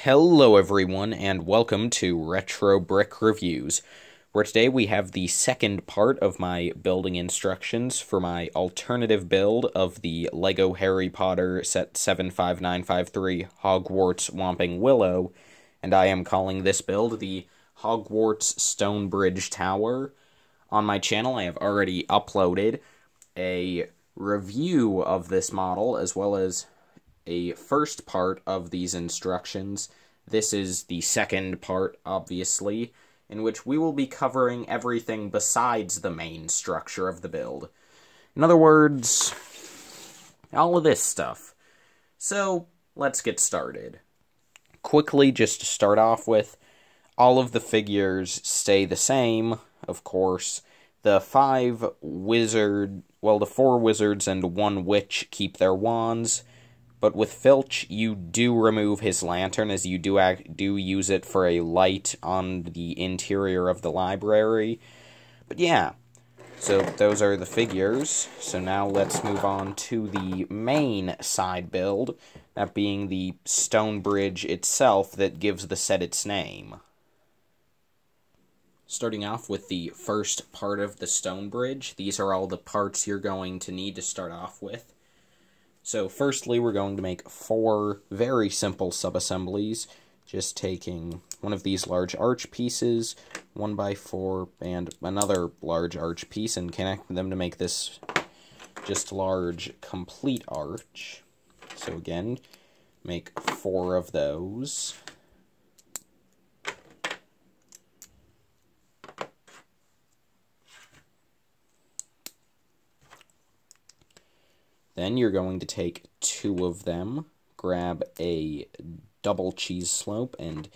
Hello everyone, and welcome to Retro Brick Reviews, where today we have the second part of my building instructions for my alternative build of the LEGO Harry Potter Set 75953 Hogwarts Whomping Willow, and I am calling this build the Hogwarts Stone Bridge Tower. On my channel, I have already uploaded a review of this model, as well as a first part of these instructions. This is the second part, obviously, in which we will be covering everything besides the main structure of the build. In other words, all of this stuff. So, let's get started. Quickly, just to start off with, all of the figures stay the same, of course. The four wizards and one witch keep their wands. But with Filch, you do remove his lantern, as you do use it for a light on the interior of the library. But yeah, so those are the figures. So now let's move on to the main side build, that being the stone bridge itself that gives the set its name. Starting off with the first part of the stone bridge, these are all the parts you're going to need to start off with. So firstly, we're going to make 4 very simple sub-assemblies, just taking one of these large arch pieces, 1x4, and another large arch piece, and connecting them to make this just large complete arch. So again, make 4 of those. Then you're going to take 2 of them, grab a double cheese slope, and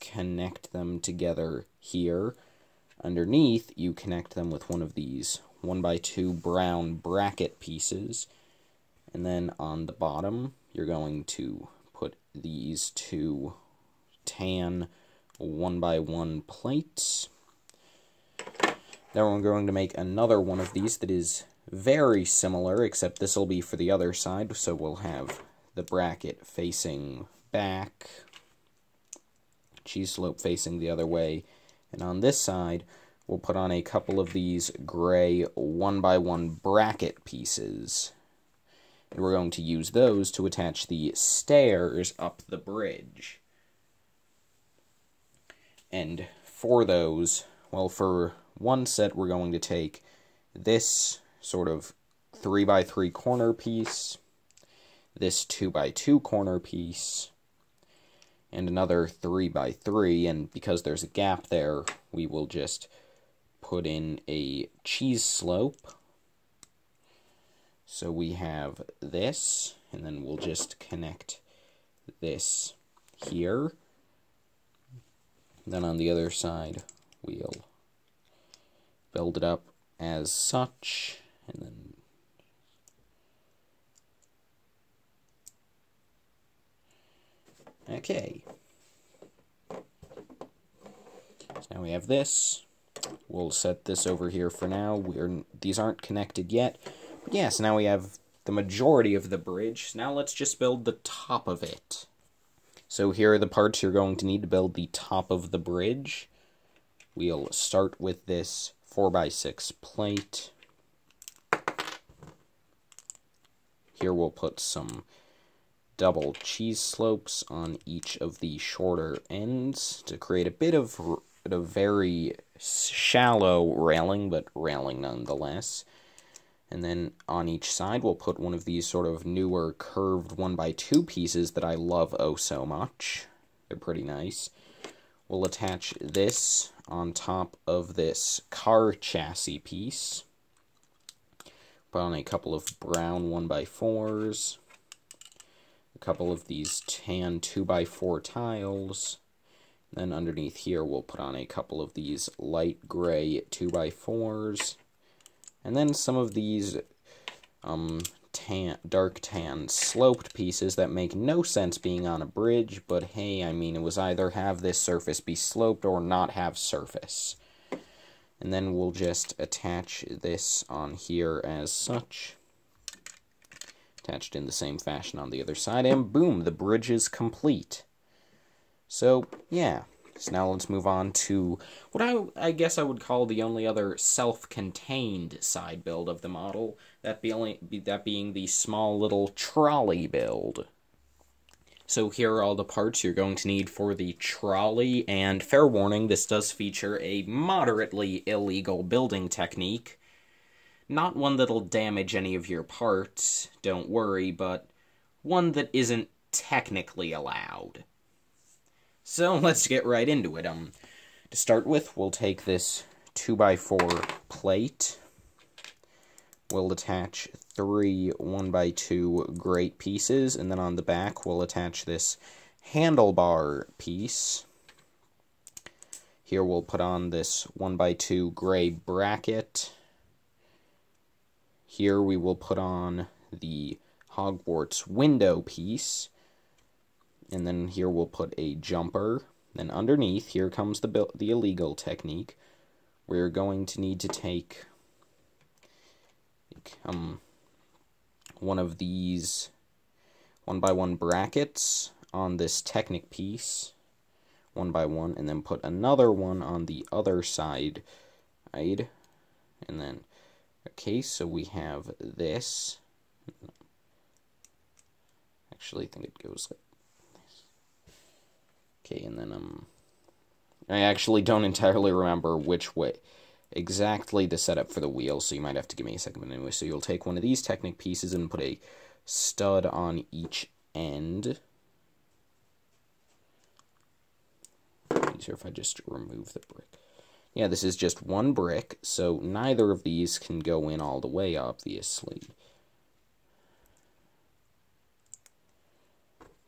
connect them together here. Underneath, you connect them with one of these 1x2 brown bracket pieces. And then on the bottom, you're going to put these 2 tan 1x1 plates. Then we're going to make another one of these that is very similar, except this will be for the other side, so we'll have the bracket facing back, cheese slope facing the other way, and on this side, we'll put on a couple of these gray 1x1 bracket pieces, and we're going to use those to attach the stairs up the bridge. And for those, well, for one set, we're going to take this sort of 3x3 corner piece, this 2x2 corner piece, and another 3x3, and because there's a gap there, we will just put in a cheese slope. So we have this, and then we'll just connect this here. Then on the other side, we'll build it up as such. And then okay. So now we have this. We'll set this over here for now. These aren't connected yet. But yeah, so now we have the majority of the bridge. Now let's just build the top of it. So here are the parts you're going to need to build the top of the bridge. We'll start with this 4x6 plate. Here we'll put some double cheese slopes on each of the shorter ends to create a bit of very shallow railing, but railing nonetheless. And then on each side we'll put one of these sort of newer curved 1x2 pieces that I love oh so much. They're pretty nice. We'll attach this on top of this car chassis piece. Put on a couple of brown 1x4s, a couple of these tan 2x4 tiles, then underneath here we'll put on a couple of these light gray 2x4s, and then some of these dark tan sloped pieces that make no sense being on a bridge, but hey, I mean, it was either have this surface be sloped or not have surface. And then we'll just attach this on here as such. Attached in the same fashion on the other side, and boom, the bridge is complete. So, yeah. So now let's move on to what I guess I would call the only other self-contained side build of the model, that being the small little trolley build. So here are all the parts you're going to need for the trolley, and fair warning, this does feature a moderately illegal building technique. Not one that'll damage any of your parts, don't worry, but one that isn't technically allowed. So let's get right into it. To start with, we'll take this 2x4 plate. We'll attach 3 1x2 grate pieces, and then on the back we'll attach this handlebar piece. Here we'll put on this 1x2 gray bracket. Here we will put on the Hogwarts window piece. And then here we'll put a jumper. Then underneath, here comes the illegal technique. We're going to need to take one of these 1x1 brackets on this Technic piece, 1x1, and then put another one on the other side, right? And then, okay, so we have this. Actually, I think it goes like this. Okay, and then, I actually don't entirely remember which way exactly the setup for the wheel, so you might have to give me a second. But anyway, so you'll take one of these Technic pieces and put a stud on each end. Easier if I just remove the brick. Yeah, this is just one brick, so neither of these can go in all the way, obviously.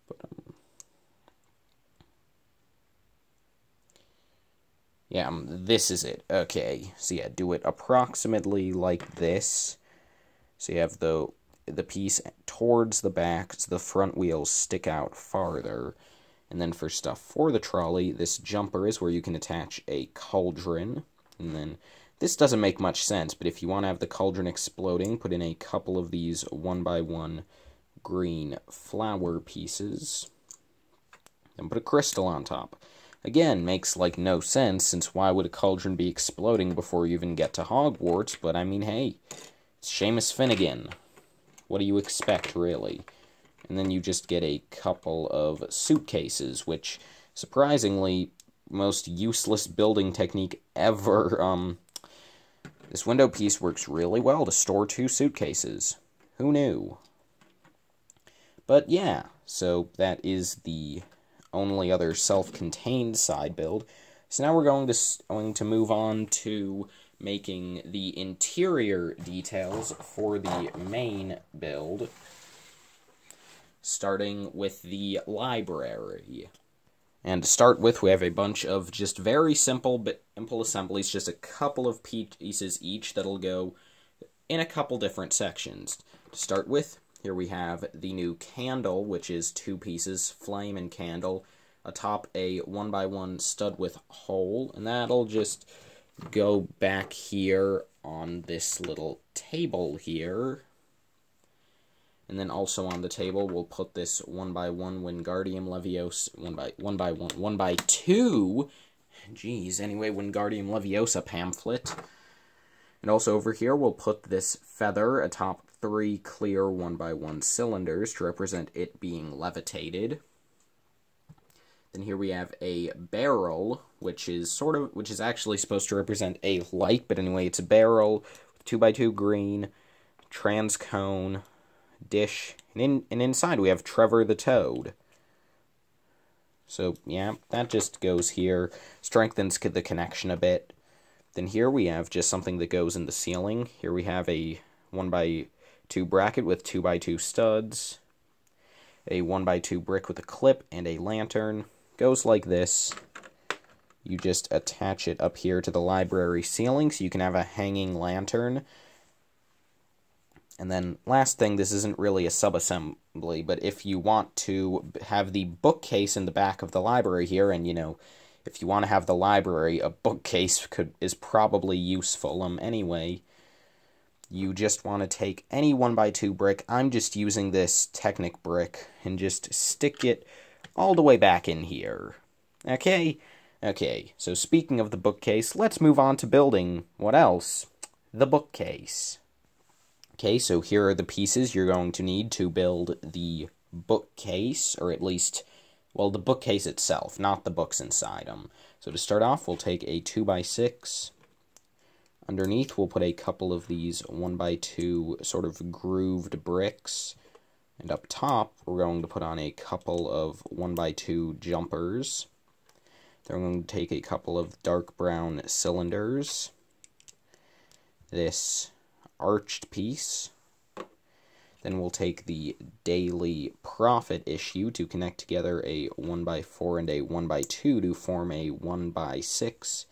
But, yeah, this is it. Okay, so yeah, do it approximately like this. So you have the piece towards the back, so the front wheels stick out farther. And then for stuff for the trolley, this jumper is where you can attach a cauldron. And then, this doesn't make much sense, but if you want to have the cauldron exploding, put in a couple of these 1x1 green flower pieces. Then put a crystal on top. Again, makes, like, no sense, since why would a cauldron be exploding before you even get to Hogwarts? But, I mean, hey, it's Seamus Finnegan. What do you expect, really? And then you just get a couple of suitcases, which, surprisingly, most useless building technique ever. This window piece works really well to store 2 suitcases. Who knew? But, yeah, so that is the only other self-contained side build. So now we're going to move on to making the interior details for the main build, starting with the library. And to start with, we have a bunch of just very simple assemblies, just a couple of pieces each that'll go in a couple different sections. To start with, here we have the new candle, which is 2 pieces, flame and candle, atop a 1x1 stud with hole, and that'll just go back here on this little table here. And then also on the table, we'll put this 1x1 Wingardium Leviosa, 1x2, geez, anyway, Wingardium Leviosa pamphlet. And also over here, we'll put this feather atop 3 clear 1x1 cylinders to represent it being levitated. Then here we have a barrel, which is actually supposed to represent a light, but anyway, it's a barrel with 2x2 green, transcone, dish, and inside we have Trevor the Toad. So, yeah, that just goes here, strengthens the connection a bit. Then here we have just something that goes in the ceiling. Here we have a 1x2 bracket with 2x2 studs, a 1x2 brick with a clip, and a lantern. Goes like this. You just attach it up here to the library ceiling so you can have a hanging lantern. And then, last thing, this isn't really a sub-assembly, but if you want to have the bookcase in the back of the library here, and, you know, if you want to have the library, a bookcase is probably useful anyway. You just want to take any 1x2 brick, I'm just using this Technic brick, and just stick it all the way back in here. Okay. Okay, so speaking of the bookcase, let's move on to building, what else? The bookcase. Okay, so here are the pieces you're going to need to build the bookcase, or at least, well, the bookcase itself, not the books inside them. So to start off, we'll take a 2x6. Underneath, we'll put a couple of these 1x2 sort of grooved bricks. And up top, we're going to put on a couple of 1x2 jumpers. Then we're going to take a couple of dark brown cylinders. This arched piece. Then we'll take the daily profit issue to connect together a 1x4 and a 1x2 to form a 1x6.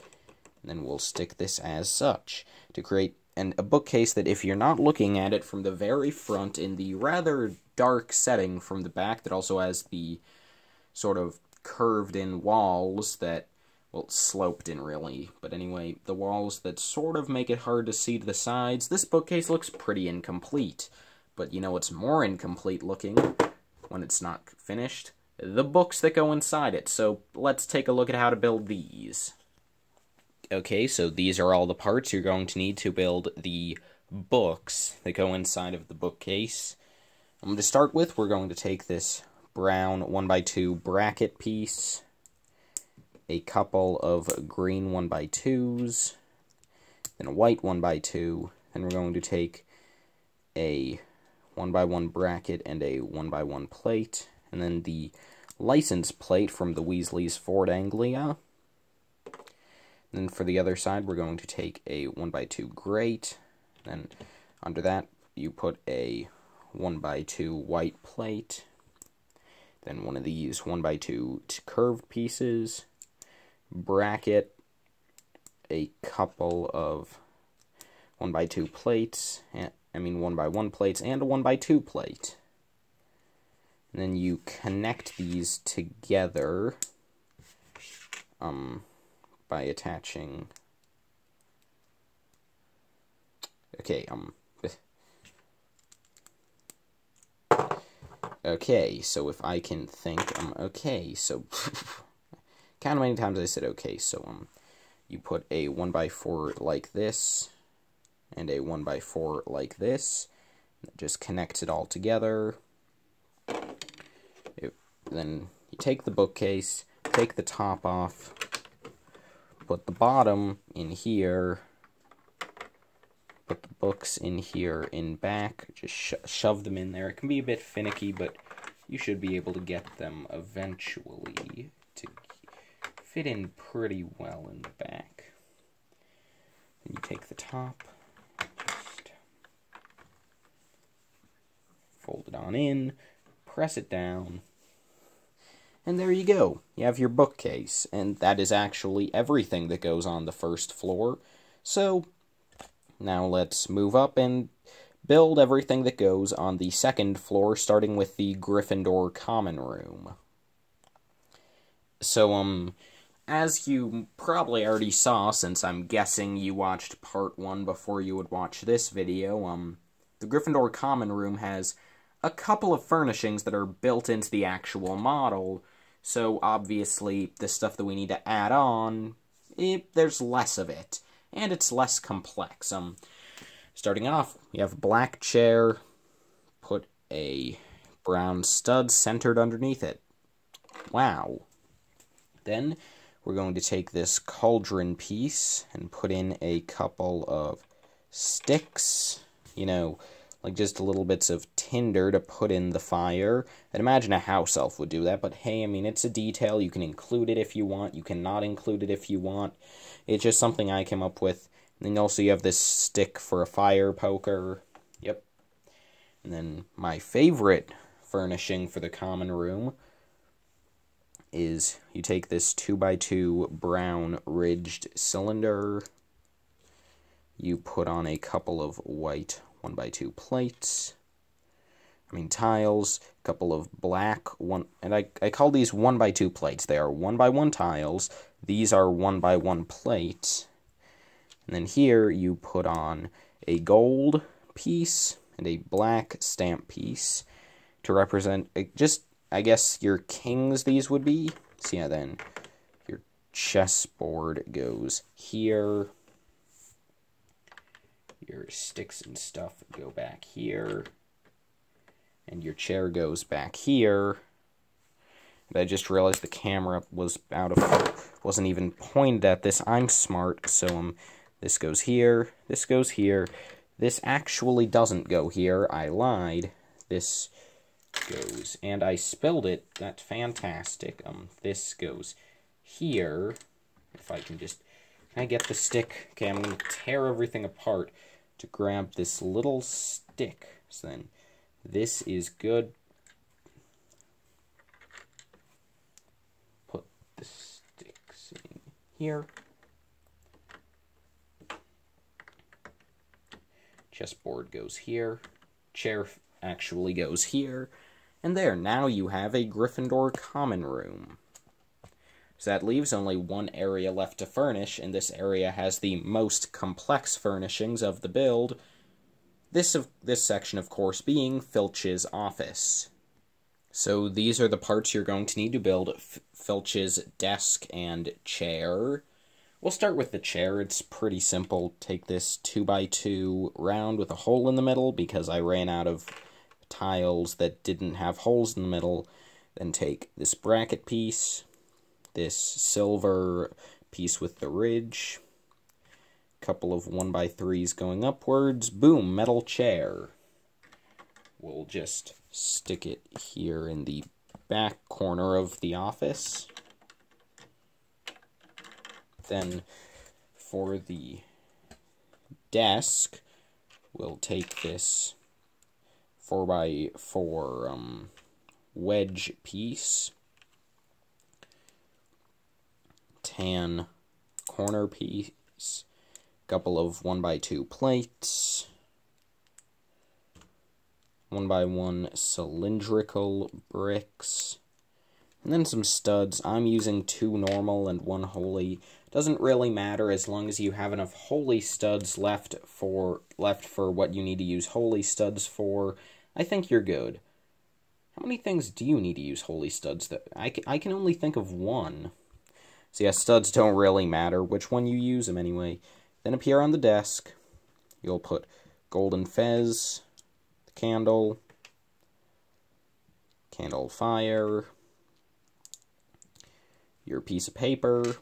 And then we'll stick this as such to create a bookcase that, if you're not looking at it from the very front in the rather dark setting from the back, that also has the sort of curved-in walls that, well, sloped-in, really. But anyway, the walls that sort of make it hard to see to the sides. This bookcase looks pretty incomplete. But you know what's more incomplete looking when it's not finished? The books that go inside it. So let's take a look at how to build these. Okay, so these are all the parts you're going to need to build the books that go inside of the bookcase. To start with, we're going to take this brown 1x2 bracket piece, a couple of green 1x2s, then a white 1x2, then we're going to take a 1x1 bracket and a 1x1 plate, and then the license plate from the Weasley's Ford Anglia. Then for the other side, we're going to take a 1x2 grate, then under that, you put a 1x2 white plate, then one of these 1x2 curved pieces, bracket, a couple of 1x2 plates, 1x1 plates, and a 1x2 plate. And then you connect these together by attaching... Okay, so if I can think, okay, so, count how many times I said okay, so, you put a 1x4 like this, and a 1x4 like this, that just connects it all together. Then you take the bookcase, take the top off, put the bottom in here, put the books in here in back, just shove them in there. It can be a bit finicky, but you should be able to get them eventually to fit in pretty well in the back. Then you take the top, just fold it on in, press it down, and there you go. You have your bookcase, and that is actually everything that goes on the first floor. So now let's move up and build everything that goes on the second floor, starting with the Gryffindor common room. So, as you probably already saw, since I'm guessing you watched part 1 before you would watch this video, the Gryffindor common room has a couple of furnishings that are built into the actual model, so obviously the stuff that we need to add on, there's less of it. And it's less complex. Starting off, we have a black chair, put a brown stud centered underneath it. Wow. Then we're going to take this cauldron piece and put in a couple of sticks, like just little bits of tinder to put in the fire. I'd imagine a house elf would do that, but hey, it's a detail. You can include it if you want. You cannot include it if you want. It's just something I came up with. And then also you have this stick for a fire poker. Yep. And then my favorite furnishing for the common room is you take this 2x2 brown ridged cylinder. You put on a couple of white 1x2 plates. Tiles, a couple of black, and I call these 1x2 plates. They are 1x1 tiles. These are 1x1 plates. And then here you put on a gold piece and a black stamp piece to represent just, I guess, your kings these would be. So yeah, then chessboard goes here. Your sticks and stuff go back here. And your chair goes back here. And I just realized the camera was wasn't even pointed at this. I'm smart, so this goes here, this goes here. This actually doesn't go here. I lied. This goes, and I spilled it. That's fantastic. This goes here. If I can just, can I get the stick? Okay, I'm gonna tear everything apart to grab this little stick. So then, this is good. Put the sticks in here. Chessboard goes here. Chair actually goes here. And there, now you have a Gryffindor common room. So that leaves only one area left to furnish, and this area has the most complex furnishings of the build. This section, of course, being Filch's office. So these are the parts you're going to need to build Filch's desk and chair. We'll start with the chair. It's pretty simple. Take this 2x2 round with a hole in the middle, because I ran out of tiles that didn't have holes in the middle. Then take this bracket piece, this silver piece with the ridge, couple of 1x3s going upwards, boom, metal chair. We'll just stick it here in the back corner of the office. Then for the desk, we'll take this 4x4 wedge piece, tan corner piece, couple of 1x2 plates, 1x1 cylindrical bricks, and then some studs. I'm using 2 normal and 1 holy. Doesn't really matter as long as you have enough holy studs left for what you need to use holy studs for. I think you're good. How many things do you need to use holy studs? I can only think of 1. So yeah, studs don't really matter which one you use them anyway. Then up here on the desk, you'll put golden fez, the candle fire, your piece of paper,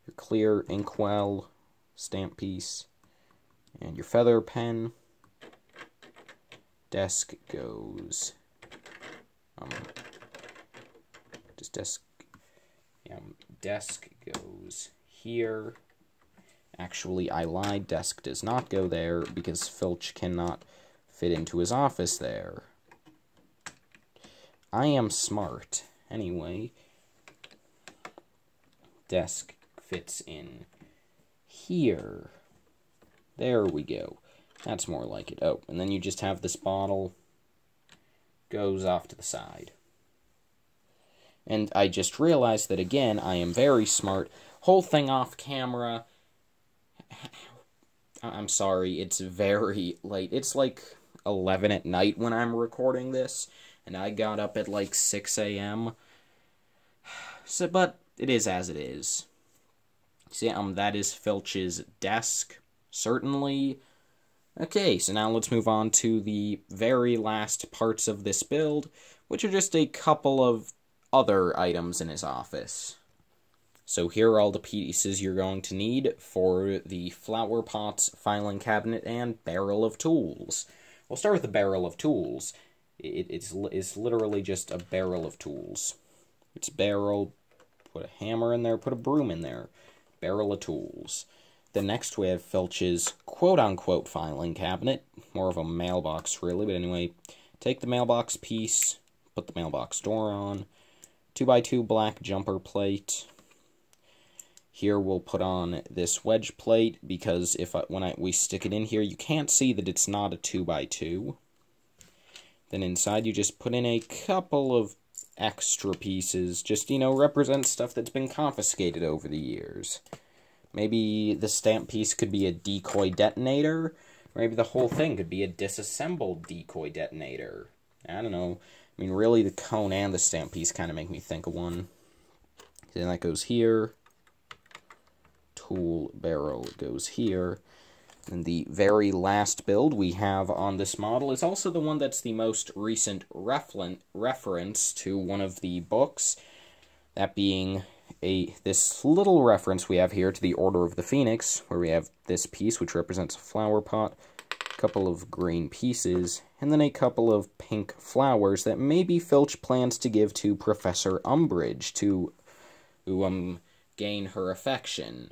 your clear inkwell stamp piece, and your feather pen. Desk goes, desk goes here. Actually, I lied. Desk does not go there because Filch cannot fit into his office there. I am smart. Anyway, desk fits in here. There we go. That's more like it. Oh, and then you just have this bottle goes off to the side. And I just realized that, again, I am very smart. Whole thing off camera. I'm sorry, it's very late. It's like 11 at night when I'm recording this, and I got up at like 6 a.m. So, but it is as it is. See, that is Filch's desk, certainly. Okay, so now let's move on to the very last parts of this build, which are just a couple of other items in his office. So here are all the pieces you're going to need for the flower pots, filing cabinet, and barrel of tools. We'll start with the barrel of tools. It's literally just a barrel of tools. It's barrel, put a hammer in there, put a broom in there. Barrel of tools. Then next we have Filch's quote-unquote filing cabinet. More of a mailbox, really, but anyway. Take the mailbox piece, put the mailbox door on. 2x2 black jumper plate. Here we'll put on this wedge plate, because when we stick it in here, you can't see that it's not a 2x2. Then inside you just put in a couple of extra pieces, just, represent stuff that's been confiscated over the years. Maybe the stamp piece could be a decoy detonator, or maybe the whole thing could be a disassembled decoy detonator. I don't know. I mean, really, the cone and the stamp piece kind of make me think of one. then that goes here. Tool barrel goes here. And the very last build we have on this model is also the one that's the most recent reference to one of the books, that being this little reference we have here to the Order of the Phoenix, where we have this piece which represents a flower pot, a couple of green pieces, and then a couple of pink flowers that maybe Filch plans to give to Professor Umbridge to gain her affection.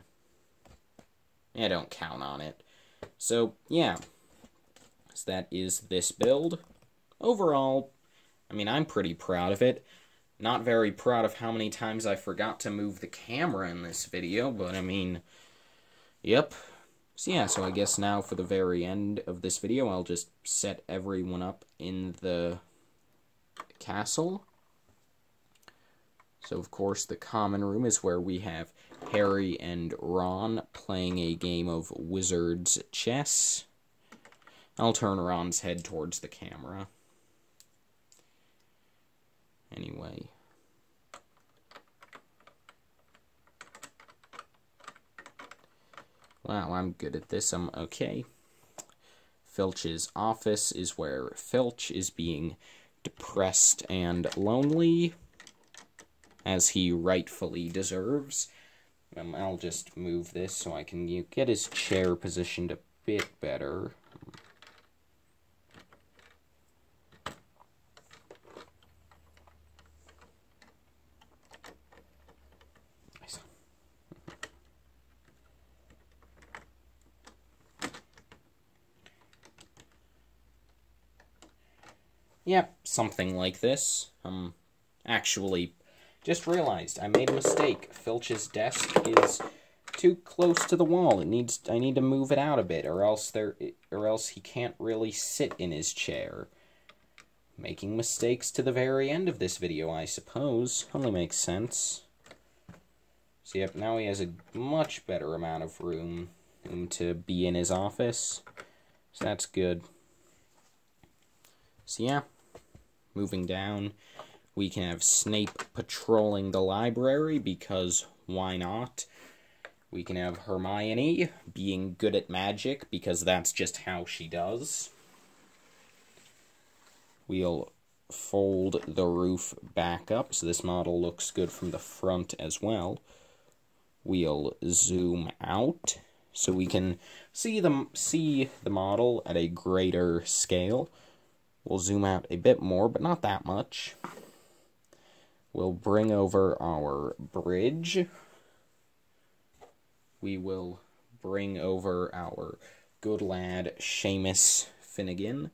I don't count on it. So, yeah, so that is this build. Overall, I mean, I'm pretty proud of it. Not very proud of how many times I forgot to move the camera in this video, but I mean, yep. So yeah, so I guess now for the very end of this video, I'll just set everyone up in the castle. So, of course, the common room is where we have Harry and Ron playing a game of wizard's chess. I'll turn Ron's head towards the camera. Anyway. Wow, I'm good at this. I'm okay. Filch's office is where Filch is being depressed and lonely, as he rightfully deserves. I'll just move this so I can get his chair positioned a bit better. Yep, something like this. Actually, just realized I made a mistake. Filch's desk is too close to the wall. I need to move it out a bit, or else he can't really sit in his chair. Making mistakes to the very end of this video, I suppose. Only makes sense. So yep, now he has a much better amount of room to be in his office. So that's good. So yeah, moving down, we can have Snape patrolling the library, because why not? We can have Hermione being good at magic, because that's just how she does. We'll fold the roof back up, so this model looks good from the front as well. We'll zoom out, so we can see the model at a greater scale. We'll zoom out a bit more, but not that much. We'll bring over our bridge. We will bring over our good lad Seamus Finnegan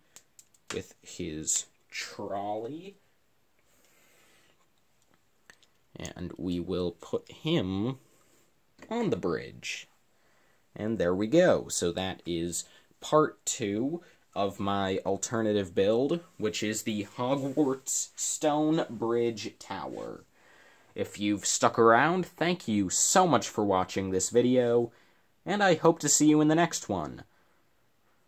with his trolley. And we will put him on the bridge. And there we go. So that is part 2 of my alternative build, which is the Hogwarts Stone Bridge Tower. If you've stuck around, thank you so much for watching this video, and I hope to see you in the next one.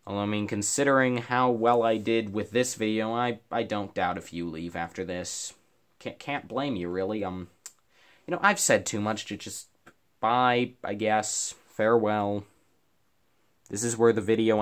Well, I mean, considering how well I did with this video, I don't doubt if you leave after this. Can't blame you, really. You know, I've said too much to just bye, I guess. Farewell. This is where the video